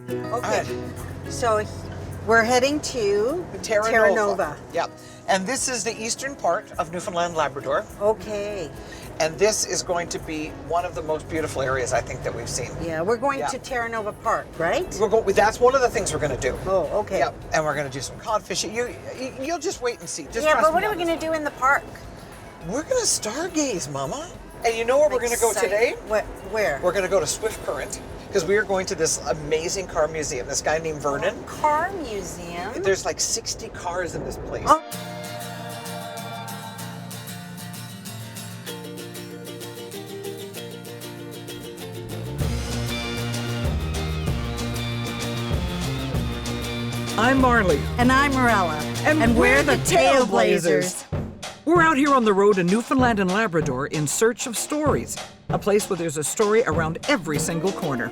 Okay. So we're heading to Terra Nova. Yep. And this is the eastern part of Newfoundland, Labrador. Okay. And this is going to be one of the most beautiful areas I think that we've seen. Yeah, we're going to Terra Nova Park, right? That's one of the things we're going to do. Oh, okay. Yep. And we're going to do some cod fishing. You'll just wait and see. Just yeah, trust but what me are on we this going to do in the park? We're going to stargaze, Mama. And you know where we're going to go today? Where? We're going to go to Swift Current because we are going to this amazing car museum. This guy named Vernon. Car museum? There's like 60 cars in this place. Oh. I'm Marlee. And I'm Mirella. And we're the Tailblazers. We're out here on the road in Newfoundland and Labrador in search of stories, a place where there's a story around every single corner.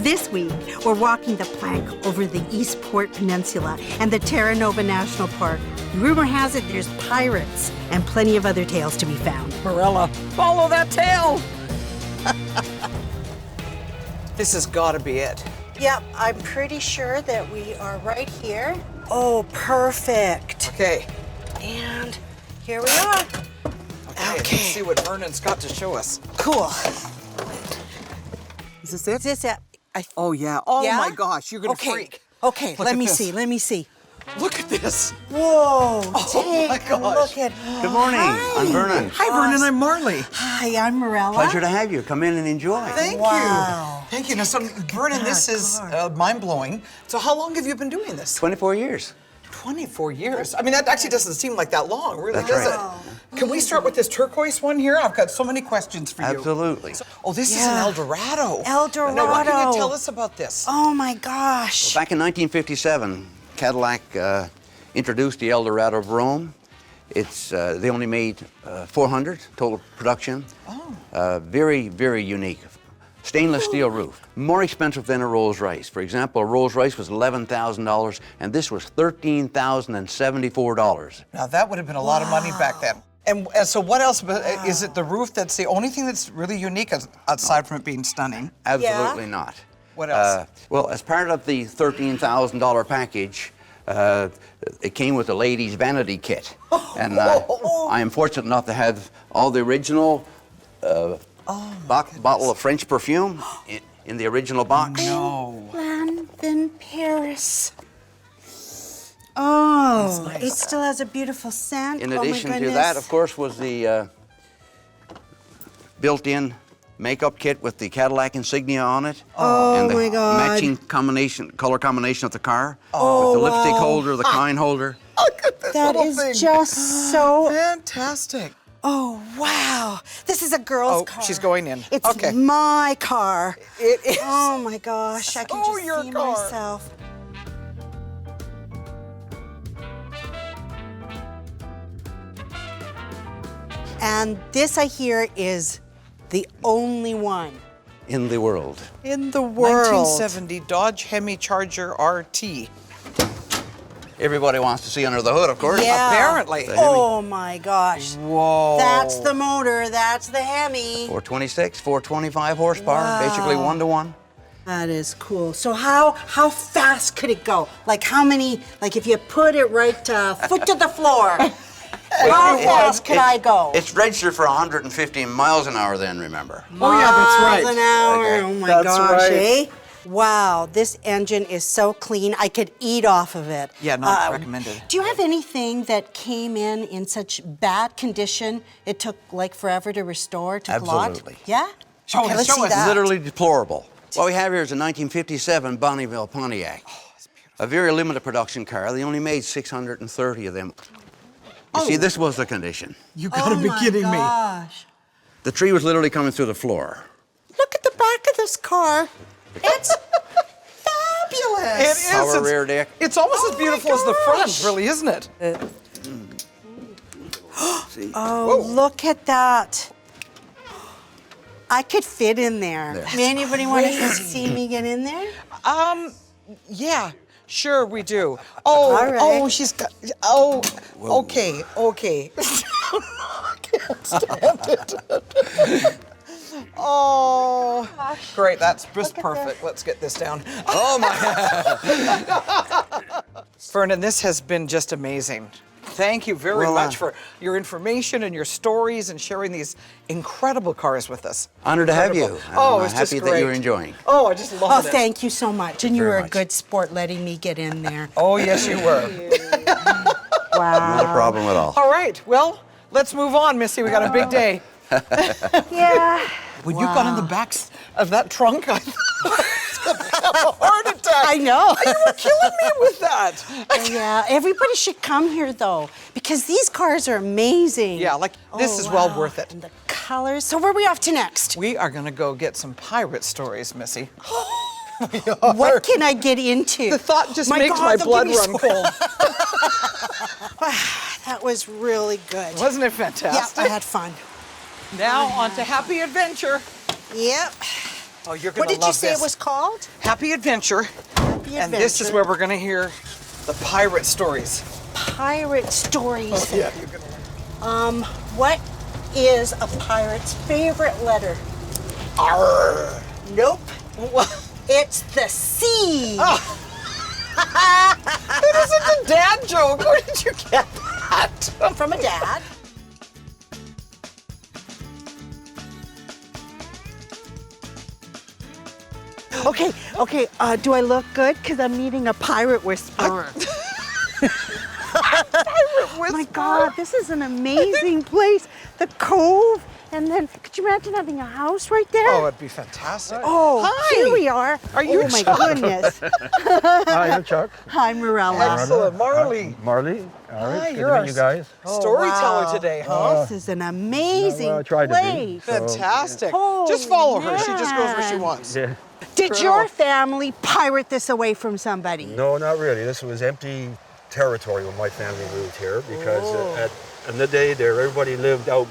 This week, we're walking the plank over the Eastport Peninsula and the Terra Nova National Park. Rumor has it there's pirates and plenty of other tales to be found. Mirella, follow that tail! This has got to be it. Yep, I'm pretty sure that we are right here. Oh, perfect. Okay. And here we are. Okay. Let's see what Vernon's got to show us. Cool. Is this it? Is this it? Oh, yeah. Oh, Yeah? my gosh. You're going to freak. Okay, Look let at me this. see, let me see. Look at this. Whoa, Oh, my take gosh. a look at. Good morning. Hi. I'm Vernon. Hi, Vernon. I'm Marlee. Hi, I'm Mirella. Pleasure to have you. Come in and enjoy. Thank Wow. you. Thank you. Now, so, Vernon, this is mind-blowing. So how long have you been doing this? 24 years. 24 years. I mean, that actually doesn't seem like that long, really, That's does right. it? Can we start with this turquoise one here? I've got so many questions for you. Absolutely. Oh, this is an El Dorado. El Now, what can Dorado. you tell us about this? Oh my gosh. Back in 1957, Cadillac introduced the El Dorado of Rome. They only made 400 total production. Oh. Very, very unique. Stainless steel roof. More expensive than a Rolls Royce. For example, a Rolls Royce was $11,000, and this was $13,074. Now, that would have been a lot of money back then. And so what else? Is it the roof that's the only thing that's really unique aside from it being stunning? Absolutely not. What else? Well, as part of the $13,000 package, it came with a lady's vanity kit. And I am fortunate enough to have all the original bottle of French perfume in the original box. No. Land in Paris. Oh, nice. it still has a beautiful scent. In Oh my addition to goodness. that, of course, was the built-in makeup kit with the Cadillac insignia on it. Oh and the my God. matching color combination of the car. Oh, with the lipstick wow. holder, the coin holder. Look at this That little is thing. just so. Fantastic. Oh wow! This is a girl's car. She's going in. It's Okay. my car. It is. Oh my gosh! I can so just your see car. myself. And this, I hear, is the only one In the world. in the world. 1970 Dodge Hemi Charger RT. Everybody wants to see under the hood, of course. Yeah. Apparently. The Hemi. Oh my gosh! Whoa. That's the motor. That's the Hemi. 426, 425 horsepower, Wow. basically 1-to-1. That is cool. So how fast could it go? Like how many? Like if you put it right foot to the floor, how fast could I go? It's registered for 115 miles an hour then, remember. Oh, yeah, that's right. Miles an hour. Okay. Oh my That's gosh, right. eh? Wow, this engine is so clean. I could eat off of it. Yeah, not recommended. Do you have anything that came in such bad condition it took like forever to restore? Took a lot? Absolutely. Yeah? Show Okay, us, let's show see us. that. Literally deplorable. What we have here is a 1957 Bonneville Pontiac. A very limited production car. They only made 630 of them. You see, this was the condition. You gotta be kidding me. Gosh. The tree was literally coming through the floor. Look at the back of this car. It's fabulous. It is. Power It's- rear deck. It's almost Oh as beautiful my as the front, gosh. really, isn't it? See? Oh, Whoa. look at that. I could fit in there. There. Anybody want to see me get in there? Yeah, sure we do. All right. Oh, she's got, okay. I can't stand it. Oh, gosh. Great, that's just Look at perfect. this. Let's get this down. Oh my! Vernon, this has been just amazing. Thank you very much for your information and your stories and sharing these incredible cars with us. Honored to have you. Oh, I'm it's just happy great. that you're enjoying. Oh, I just Oh, love it. thank you so much. And you Very were a much. good sport letting me get in there. Oh, yes, you were. Wow. Not a problem at all. All right, well, let's move on, Missy. We got a big day. Yeah. When you got in the back of that trunk, I thought I was gonna have a heart attack. I know. You were killing me with that. Yeah, everybody should come here though, because these cars are amazing. Yeah, like this is well worth it. And the colors. So where are we off to next? We are gonna go get some pirate stories, Missy. What can I get into? The thought just My makes God, my they'll blood give me run cold. That was really good. Wasn't it Yeah, fantastic? I had fun. Now on to Happy Adventure. Yep. Oh, you're gonna What did you love say this. it was called? Happy Adventure. Happy And this is Adventure. where we're gonna hear the pirate stories. Pirate stories. Yeah, you're gonna What is a pirate's favorite letter? Arr. Nope. What? It's the C. It isn't a dad joke. Where did you get that? From a dad. Okay. Do I look good? Because I'm meeting a pirate whisperer. Oh my God, this is an amazing place. The cove, and then could you imagine having a house right there? Oh, it'd be fantastic. Oh, hi. here we are. Are you Oh my Chuck? goodness. Hi, I'm Chuck. Hi, Mirella. Excellent, Marlee. Marlee. All right, Hi, good you're to our meet you guys. storyteller wow. today, huh? This is an amazing I tried to be. place. Fantastic. Oh, Just follow her. She just goes where she man. wants. Yeah. Did your family pirate this away from somebody? No, not really. This was empty territory when my family moved here because in the day there, everybody lived out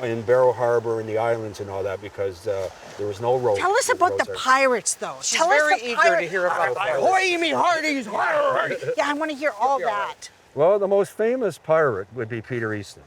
in Barrow Harbor and the islands and all that because there was no road. Tell us about the pirates, though. She's Tell very us the eager pirate. to hear about pirates. Ahoy, me hearties! Yeah, I want to hear all that. Well, the most famous pirate would be Peter Easton.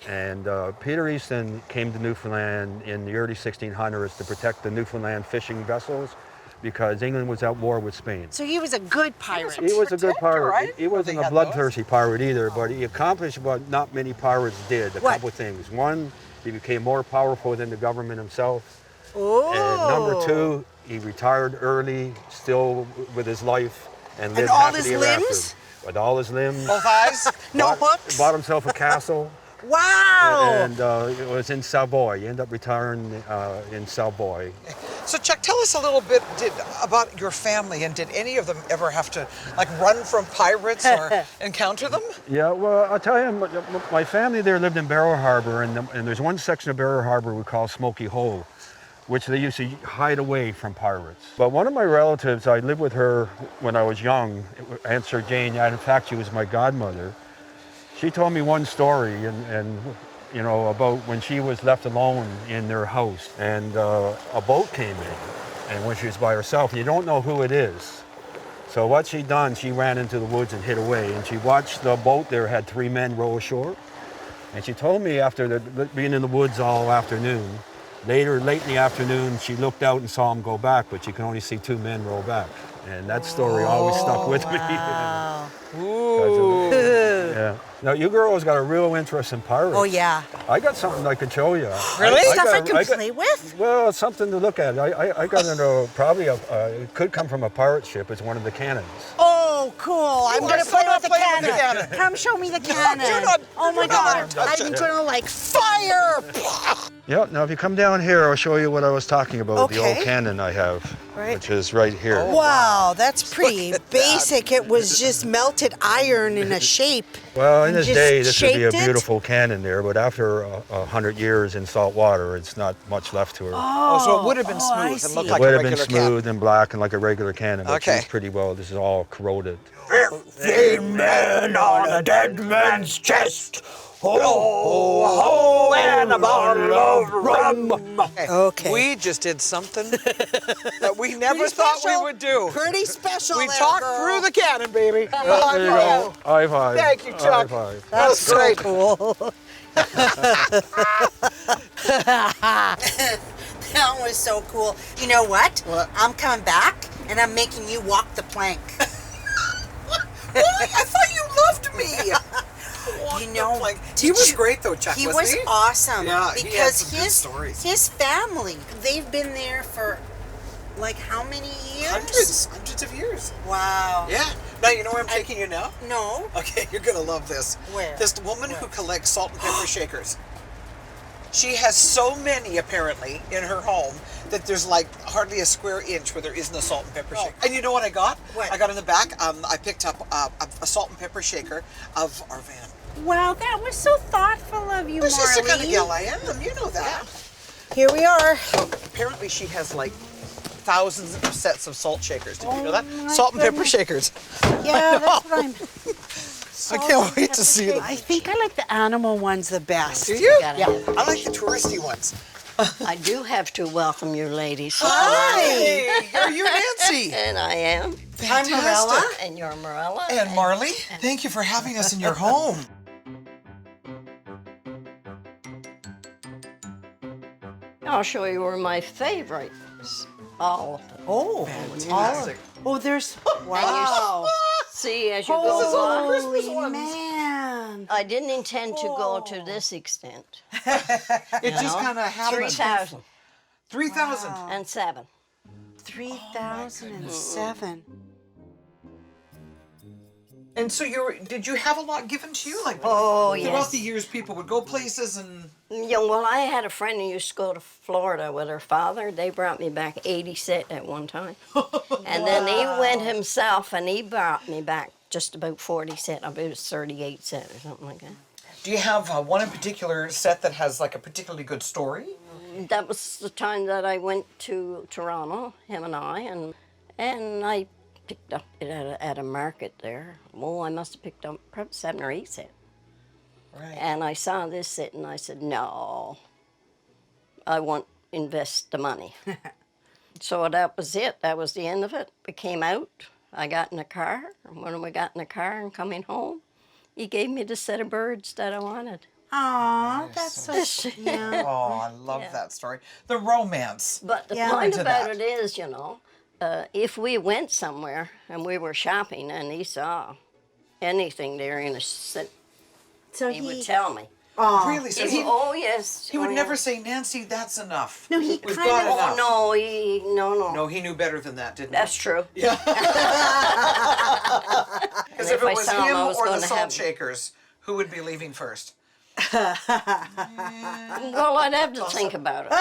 And Peter Easton came to Newfoundland in the early 1600s to protect the Newfoundland fishing vessels because England was at war with Spain. So he was a good pirate. He was a good pirate. right? He wasn't They a had bloodthirsty pirate either, but he accomplished what not many pirates did. A What? couple of things. One, he became more powerful than the government himself. Oh. And number two, he retired early, still with his life, and lived all happily his ever after. limbs? With all his limbs. Both eyes? No bought, hooks? Bought himself a castle. Wow. And it was in Savoy. He ended up retiring in Savoy. So, Chuck, tell us a little bit about your family, and did any of them ever have to run from pirates or encounter them? Yeah, well, I'll tell you, my family there lived in Barrow Harbor, and there's one section of Barrow Harbor we call Smoky Hole, which they used to hide away from pirates. But one of my relatives, I lived with her when I was young, Aunt Sir Jane, and in fact, she was my godmother. She told me one story, and you know, about when she was left alone in their house, and a boat came in, and when she was by herself, you don't know who it is. So what she done, she ran into the woods and hid away, and she watched the boat there had 3 men row ashore. And she told me after being in the woods all afternoon, late in the afternoon, she looked out and saw them go back, but she could only see 2 men row back. And that story always stuck with me. Ooh. Yeah. Now, you girls got a real interest in pirates. Oh, yeah. I got something I could show you. Really? Stuff I got- can play with? Well, it's something to look at. I got into probably it could come from a pirate ship. It's one of the cannons. Oh, cool. I'm going to play with the play with the cannon. cannon. Come show me the cannon. Oh, my do not God. touch I'm it. going to fire. Yeah, now if you come down here, I'll show you what I was talking about, the Okay. old cannon I have, Right. which is right here. Wow, that's pretty at that. basic. It was just melted iron in a shape. Well, in this Just day, this would be a shaped it? beautiful cannon there, but after 100 years in salt water, it's not much left to her. Oh, so it would have been Oh, I smooth and see. looked It like would a have been regular smooth and black and like a regular cannon, but Okay. she's pretty well, this is all corroded. 50 men on a dead man's chest. Ho, ho, and a bottle of rum. Okay. We just did something that we never thought we would do. Pretty special. We there, talked girl. through the cannon, baby. There you go. High five. Thank you, Chuck. High five. That's so great. cool. That was so cool. You know what? What? I'm coming back, and I'm making you walk the plank. Why? I thought you loved me. You know, He was great though, Chuck, he wasn't was he? awesome. Yeah, he had because some good stories. his family, they've been there for like how many years? Hundreds of years. Wow. Yeah. Now you know where I'm taking you now? No. Okay, you're gonna love this. Where? This woman who collects salt and pepper shakers. She has so many, apparently, in her home that there's like hardly a square inch where there isn't a salt and pepper shaker. And you know what I got? What? I got in the back, I picked up a salt and pepper shaker of our van. Wow, that was so thoughtful of you, That's just the kind of Marlee. gal I am, you know that. Here we are. Apparently she has like thousands of sets of salt shakers. Did you know that? my Salt and pepper goodness. shakers. Yeah, that's what I'm. I can't wait to see them. I think I like the animal ones the best. Do you? Yeah. I like the touristy ones. I do have to welcome you ladies. Hi! Are you Nancy? And I am. I'm Mirella. And you're Mirella. And Marlee, thank you for having us in your home. I'll show you where my favorites. All of them. Oh, Fantastic. oh, there's wow. See, as you go by, Christmas Holy ones. man. I didn't intend to go to this extent. It just kind of happened. 3,000 3,000. and 7. 3007. And so did you have a lot given to you? Like, Oh, throughout yes. the years, people would go places and... Yeah, well, I had a friend who used to go to Florida with her father. They brought me back 80 set at one time. And then he went himself and he brought me back just about 40 set. I bet it was 38 set or something like that. Do you have one in particular set that has like a particularly good story? That was the time that I went to Toronto, him and I picked up it at a market there. Oh, I must have picked up probably 7 or 8 set. Right. And I saw this set and I said, no, I won't invest the money. So that was it. That was the end of it. We came out. I got in the car. And when we got in the car and coming home, he gave me the set of birds that I wanted. Aw, that's so yeah. Oh, I love that story. The romance. But the Yeah. point Into about that. it is, you know, if we went somewhere and we were shopping and he saw anything there in a set, So he would tell me. Really? So Oh, yes. he would Oh, never yes. say, Nancy, that's enough. No, he We've kind got of- enough. Oh, no, No, he knew better than that, didn't That's true. he? Yeah. Because if if it I was saw him, him I was or the gonna salt have- shakers, who would be leaving first? Well, I'd have to think about it.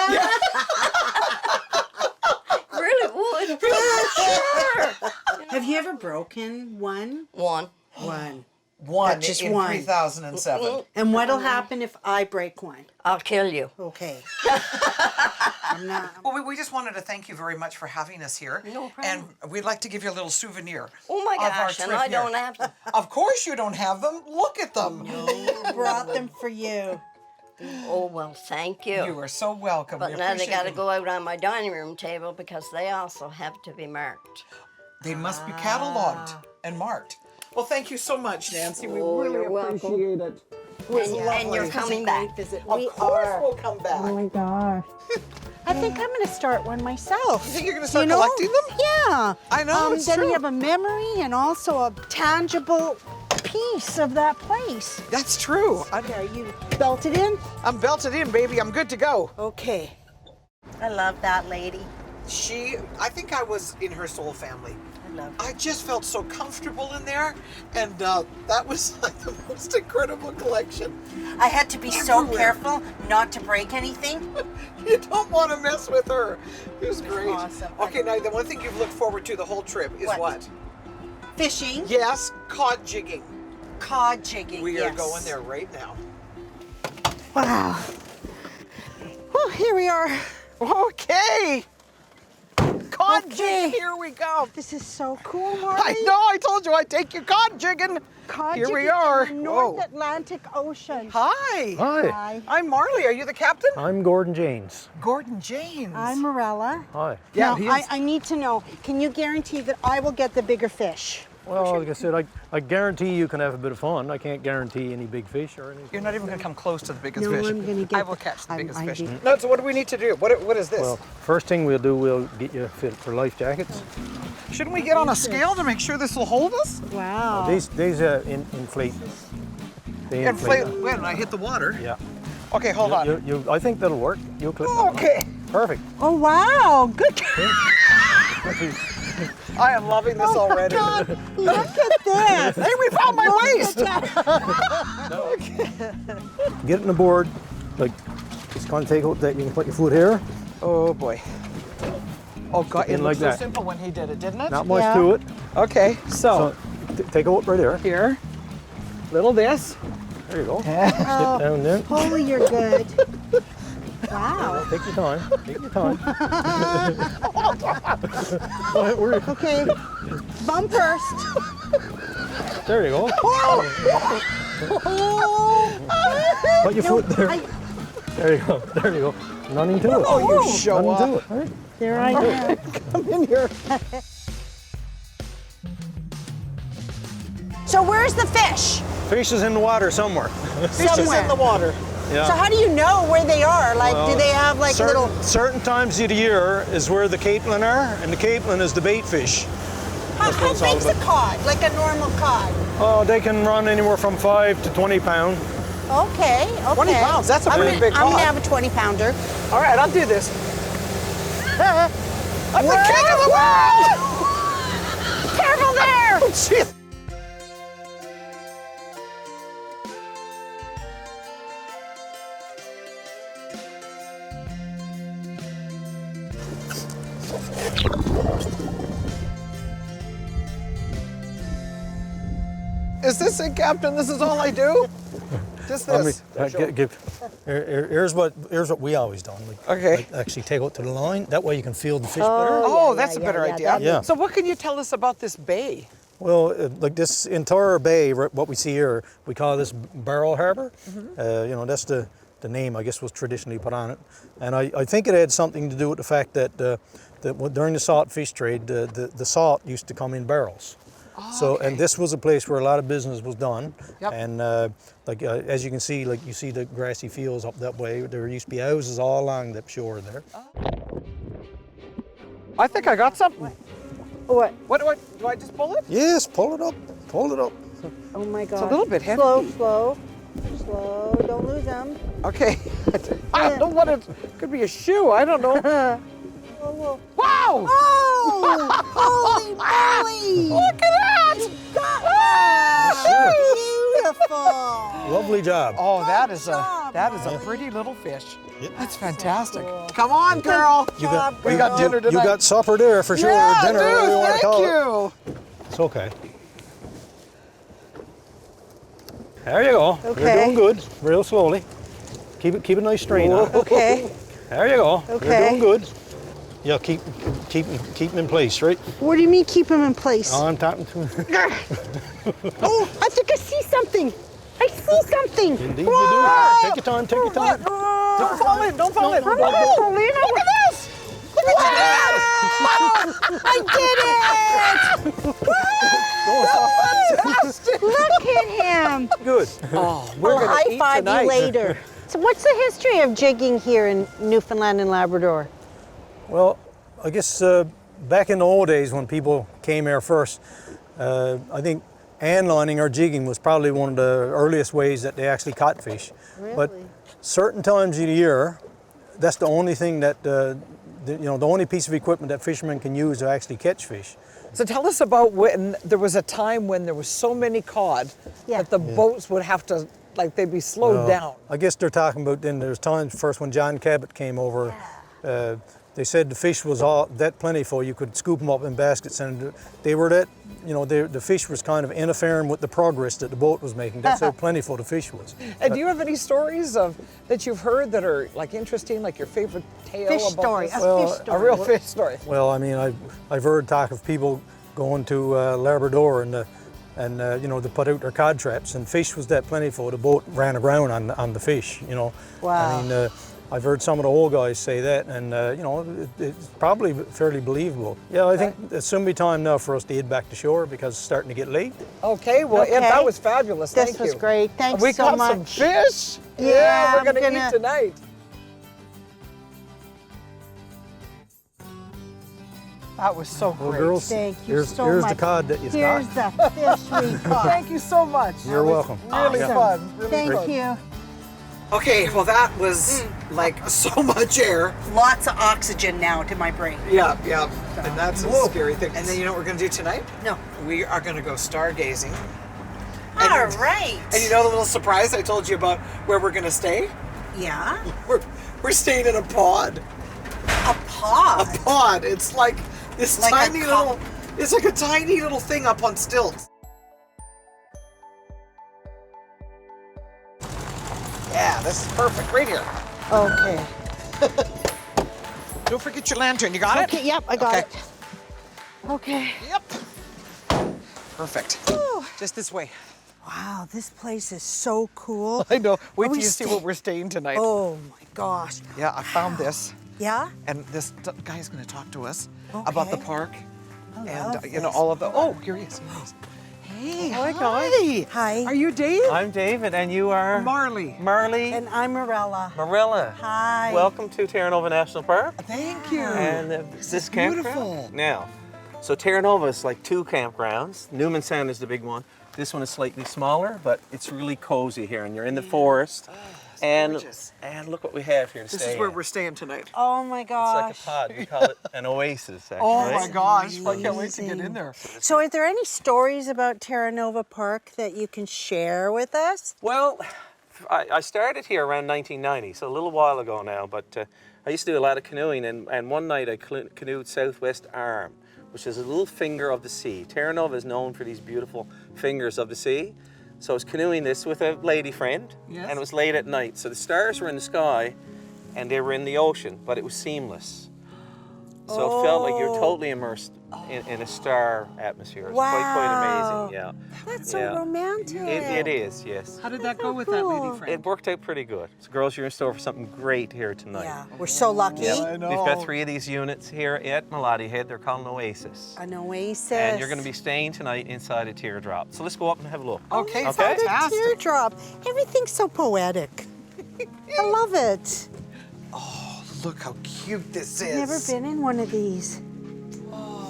Really would. Sure. Have you ever broken one? One. One Just in one. 3007. And what'll happen if I break one? I'll kill you. Okay. I'm not. Well, we just wanted to thank you very much for having us here. No problem. And we'd like to give you a little souvenir. Oh my of our gosh, and trip I here. don't have to. Of course you don't have them. Look at them. Brought them for you. Oh, well, thank you. You are so welcome. But We now they appreciate got to them. go out on my dining room table because they also have to be marked. They must be cataloged and marked. Well, thank you so much, Nancy. We Oh, really you're welcome. appreciate it. It was And you're lovely. coming back. Visit. Of We course are. we'll come back. Oh my gosh. I think I'm going to start one myself. You think you're going to start collecting them? Yeah. I know, it's then true. you have a memory and also a tangible piece of that place. That's true. There, you belted in? I'm belted in, baby. I'm good to go. Okay. I love that lady. I think I was in her soul family. I love I just felt so comfortable in there, and that was like the most incredible collection. I had to be so Everywhere. careful not to break anything. You don't want to mess with her. It was great. awesome. Okay, now the one thing you've looked forward to the whole trip is what? Fishing. Yes, cod jigging. Cod jigging. We are yes. going there right now. Wow. Well, here we are. Okay. Cod Okay. jigging, here we go. This is so cool, Marlee. I know, I told you I'd take you cod jigging. Cod Here we jigging are. in the North Whoa. Atlantic Ocean. Hi. Hi, I'm Marlee. Are you the captain? I'm Gordon James. Gordon James. I'm Mirella. Hi. Yeah, now, he is. I need to know, can you guarantee that I will get the bigger fish? Well, like I said, I guarantee you can have a bit of fun. I can't guarantee any big fish or anything. You're not even going to come close to the biggest No, fish. I'm gonna get I will the- catch the biggest fish. I'm- No, so what do we need to do? What is this? Well, first thing we'll do, we'll get you fit for life jackets. Shouldn't we get on a scale to make sure this will hold us? Wow. These inflate. They Inflate when I hit the water. Yeah. Okay, hold on. I think that'll work. You'll clip that on. Okay. Perfect. Oh, wow. Good. I am loving this already. God, look at this. Hey, we found my waist! Get it in the board. Like, just kind of take out that. You can put your foot here. Oh boy. Oh God, it In looked like so that. simple when he did it, didn't it? Not much Yeah. to it. Okay, so Take out right there. here, little this. There you go. Oh, Sit down then. Holy, you're good. Wow. Take your time. Take your time. Go ahead, we're- Okay. Bum first. There you go. Put your foot there. There you go. There you go. Nothing to it. Oh, you show Nothing to up. it. All right. There I am. Come in here. So where's the fish? Fish is in the water somewhere. Fish is in the water. Yeah. So how do you know where they are? Like, do they have like certain, little? certain times of the year is where the capelin are, and the capelin is the bait fish. How what it's all big's a about. cod? Like a normal cod? Oh, they can run anywhere from 5 to 20 pounds. Okay. Okay. 20 pounds, that's a I'm pretty gonna, big I'm gonna cod. have a 20-pounder. All right, I'll do this. I'm the king of the world! Careful there! Oh, shit. Is this it, Captain? This is all I do? Just this. Here's what we always done. Okay. Like actually take out to the line. That way you can feel the fish better. Oh, yeah, that's a yeah, better yeah, idea. that- Yeah. So what can you tell us about this bay? Well, like this entire bay, what we see here, we call this Barrel Harbor. You know, that's the name, I guess, was traditionally put on it. And I think it had something to do with the fact that, during the salt fish trade, the salt used to come in barrels. So, and this was a place where a lot of business was done. Yep. And as you can see, like you see the grassy fields up that way, there used to be houses all along the shore there. I think I got something. What? What do I just pull it? Yes, pull it up, pull it up. Oh my God. It's a little bit heavy. Slow. Don't lose them. Okay. I don't know what it could be, a shoe. I don't know. Whoa. Wow! Oh! Holy moly! Look at that! Beautiful. Lovely job. Oh, that is job, a pretty little fish. Yep. That's fantastic. Come on, girl. We got dinner tonight. You got supper there for sure. Yeah, or dinner, whatever dude, you want to call it. thank you. It's okay. There you go. Okay. You're doing good. Real slowly. Keep a nice strain on it. Okay. There you go. Okay. You're doing good. Yeah, keep them in place, right? What do you mean keep them in place? Oh, I'm talking to him. Oh, I think I see something. I see something. Indeed you do. Take your time, take your time. Don't fall in. Don't fall in. I'm not falling. Look at this. Look at that. I did it. Fantastic. Look at him. Good. Oh, we're I'll gonna high eat five tonight. you later. So what's the history of jigging here in Newfoundland and Labrador? Well, I guess back in the old days when people came here first, I think anlining or jigging was probably one of the earliest ways that they actually caught fish. But Really? certain times of the year, that's the only thing that, the only piece of equipment that fishermen can use to actually catch fish. So tell us about when there was a time when there was so many cod that the boats would have to, like, they'd be slowed down. I guess they're talking about then there's times first when John Cabot came over, they said the fish was all that plentiful you could scoop them up in baskets, and they were that, the fish was kind of interfering with the progress that the boat was making. That's how plentiful the fish was. And do you have any stories that you've heard that are like interesting, like your favorite tale Fish about story. this? A fish story. A real fish story. Well, I mean, I've heard talk of people going to Labrador and they put out their cod traps, and fish was that plentiful. The boat ran aground on the fish. Wow. I mean, I've heard some of the old guys say that, and you know, it's probably fairly believable. Yeah, I think it's soon be time now for us to head back to shore because it's starting to get late. Okay, well, Okay. Ed, that was fabulous. Thank This was you. great. Thanks We so got much. some fish. Yeah, we're I'm gonna gonna- eat tonight. That was so Well, great. girls, Thank you here's so here's much. the cod that you Here's got. the fish we caught. Thank you so much. You're welcome. Really Awesome. fun. Really Thank fun. you. Okay, well, that was like so much air. Lots of oxygen now to my brain. Yeah, yeah. And that's a Whoa. scary thing. And then you know what we're gonna do tonight? No. We are gonna go stargazing. All right. And you know the little surprise I told you about where we're gonna stay? Yeah. We're staying in a pod. A pod. A pod. It's like this Like a tiny cup. little. It's like a tiny little thing up on stilts. Yeah, this is perfect. Right here. Okay. Don't forget your lantern. You got it? Okay, yep, I got Okay. it. Okay. Yep. Perfect. Whew. Just this way. Wow, this place is so cool. I know. Wait Are till we you see what we're staying tonight. Oh my gosh. Yeah, I found this. Yeah? And this guy is going to talk to us about the Okay. park. I And, love you know, this. all of the. Oh, here he is. Here he is. Hey, Hi, hi. Hi. Are you Dave? I'm David, and you are? Marlee. Marlee. And I'm Mirella. Mirella. Hi. Welcome to Terra Nova National Park. Thank you. And This this is campground. beautiful. Now, so Terra Nova is like two campgrounds. Newman Sound is the big one. This one is slightly smaller, but it's really cozy here, and you're in the forest. And gorgeous. look what we have here to This stay is where in. we're staying tonight. Oh my It's like gosh. a pod. We call it an oasis, actually. Oh my gosh. I can't wait to get in there. So are there any stories about Terra Nova Park that you can share with us? Well, I started here around 1990, so a little while ago now, but I used to do a lot of canoeing, and one night I canoed Southwest Arm, which is a little finger of the sea. Terra Nova is known for these beautiful fingers of the sea. So I was canoeing this with a lady friend, Yes. and it was late at night. So the stars were in the sky, and they were in the ocean, but it was seamless. So it felt like you're totally immersed in a star atmosphere. It's quite amazing, yeah. That's so Yeah. romantic. It is, yes. How did that go with that lady friend? It worked out pretty good. So girls, you're in store for something great here tonight. Yeah, we're so lucky. Yeah, I know. We've got 3 of these units here at Malati Head. They're called an Oasis. An oasis. And you're going to be staying tonight inside a teardrop. So let's go up and have a look. Okay, Okay. The fantastic. teardrop. Everything's so poetic. I love it. Look how cute this is. Never been in one of these.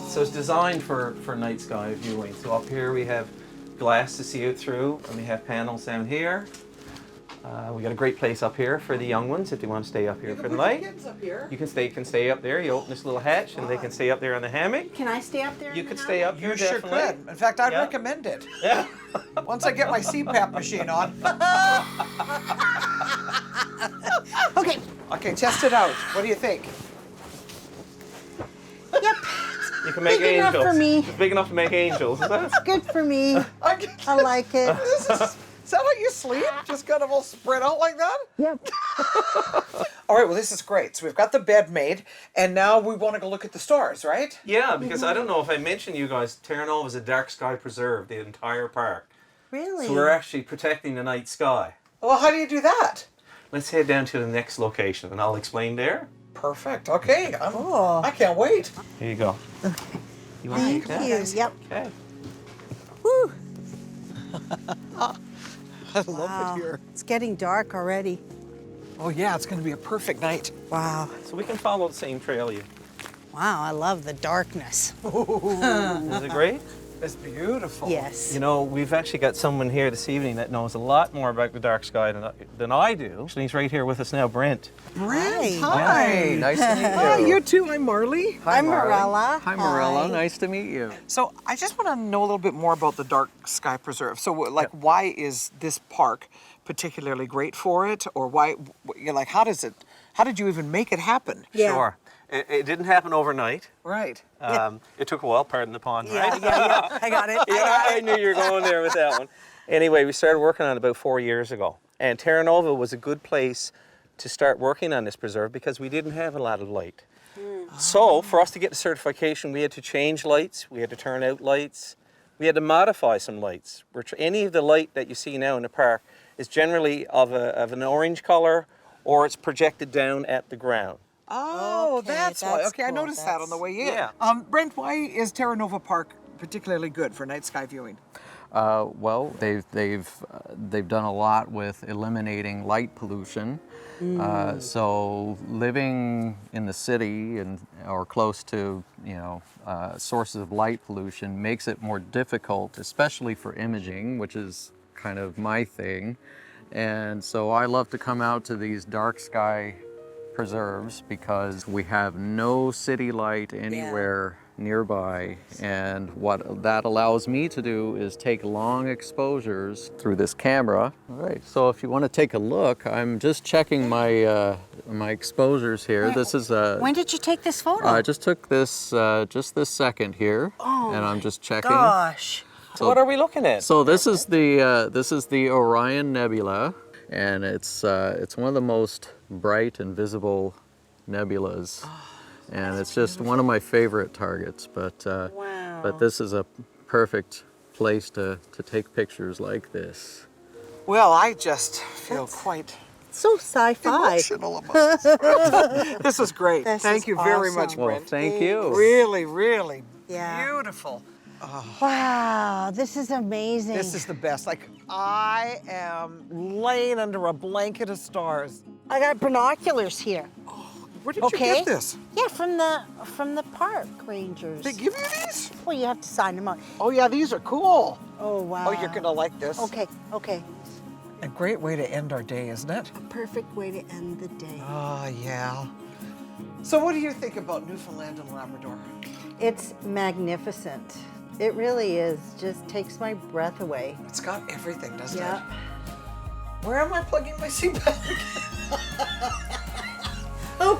So it's designed for night sky viewing. So up here we have glass to see out through, and we have panels down here. We got a great place up here for the young ones if they want to stay up here for the night. Kids up here. You can stay up there. You open this little hatch, and they can stay up there on the hammock. Can I stay up there? You could stay up here You sure definitely. could. In fact, I'd Yeah. recommend it. Yeah. Once I get my CPAP machine on. Okay. Okay, test it out. What do you think? Yep. You can make Big enough angels. for me. It's big enough to make angels, isn't it? Good for me. I like it. Is that how you sleep? Just kind of all spread out like that? Yep. All right, well, this is great. So we've got the bed made, and now we want to go look at the stars, right? Yeah, because I don't know if I mentioned you guys, Terra Nova is a dark sky preserve, the entire park. Really? So we're actually protecting the night sky. Well, how do you do that? Let's head down to the next location and I'll explain there. Perfect. Okay. Cool. I can't wait. Here you go. You want to Thank take that? you. Yep. Okay. Woo. I love Wow. it here. It's getting dark already. Oh, yeah, it's going to be a perfect night. Wow. So we can follow the same trail you. Wow, I love the darkness. Is it great? It's beautiful. Yes. You know, we've actually got someone here this evening that knows a lot more about the dark sky than I do. Actually, he's right here with us now, Brent. Brent, Hi. hi. Nice to meet you. Hi, you too. I'm Marlee. I'm Marlee. Mirella. Hi, Mirella. Nice to meet you. So I just want to know a little bit more about the Dark Sky Preserve. So, like, why is this park particularly great for it, or why? You're like, how did you even make it happen? Yeah. Sure. It didn't happen overnight. Right. It took a while, pardon the pun, Yeah, right? yeah. I got it. Yeah, I knew you were going there with that one. Anyway, we started working on it about 4 years ago. And Terra Nova was a good place to start working on this preserve because we didn't have a lot of light. So for us to get the certification, we had to change lights, we had to turn out lights, we had to modify some lights. Any of the light that you see now in the park is generally of an orange color or it's projected down at the ground. Oh, that's why. that's Okay, I cool. noticed that on the way in. Yeah. Brent, why is Terra Nova Park particularly good for night sky viewing? Well, they've done a lot with eliminating light pollution. So living in the city or close to sources of light pollution makes it more difficult, especially for imaging, which is kind of my thing. And so I love to come out to these dark sky preserves because we have no city light anywhere nearby, and what that allows me to do is take long exposures through this camera. All right, so if you want to take a look, I'm just checking my my exposures here. This is When did you take this photo? I just took this just this second here, and I'm just checking. Gosh. So what are we looking at? So this is the Orion Nebula, and it's one of the most bright and visible nebulas. And it's just one of my favorite targets, but this is a perfect place to take pictures like this. Well, I just feel quite So sci-fi. emotional about this. This is great. This Thank is you very much, awesome. Well, Brent. thank you. Really, really Yeah. beautiful. Wow, this is amazing. This is the best. Like, I am laying under a blanket of stars. I got binoculars here. Where did you get this? Yeah, from the park rangers. They give you these? Well, you have to sign them out. Oh yeah, these are cool. Oh wow. Oh, you're gonna like this. Okay, okay. A great way to end our day, isn't it? A perfect way to end the day. Oh yeah. So what do you think about Newfoundland and Labrador? It's magnificent. It really is. Just takes my breath away. It's got everything, doesn't Yeah. it? Where am I plugging my seatbelt? Oh.